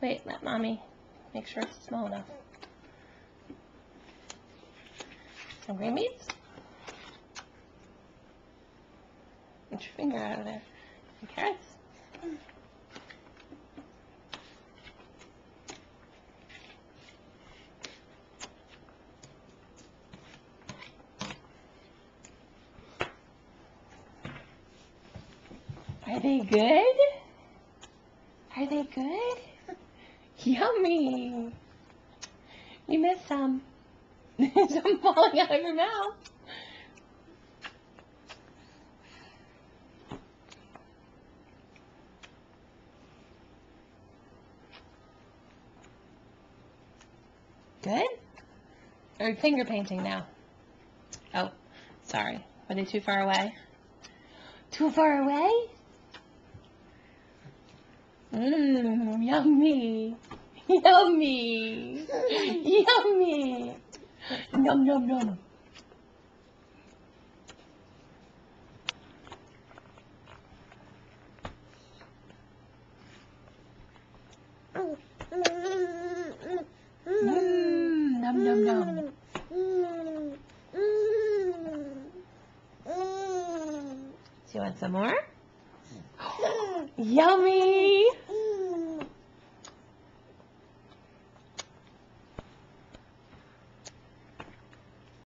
Wait, let Mommy make sure it's small enough. Some green beans. Get your finger out of there. And carrots. Are they good? Are they good? Yummy! You missed some. Some falling out of your mouth. Good? Or finger painting now? Oh, sorry. Were they too far away? Too far away? Mmm, yummy. Yummy. Yummy. Nom nom nom. Mmm, nom nom nom. Do you want some more? Yummy!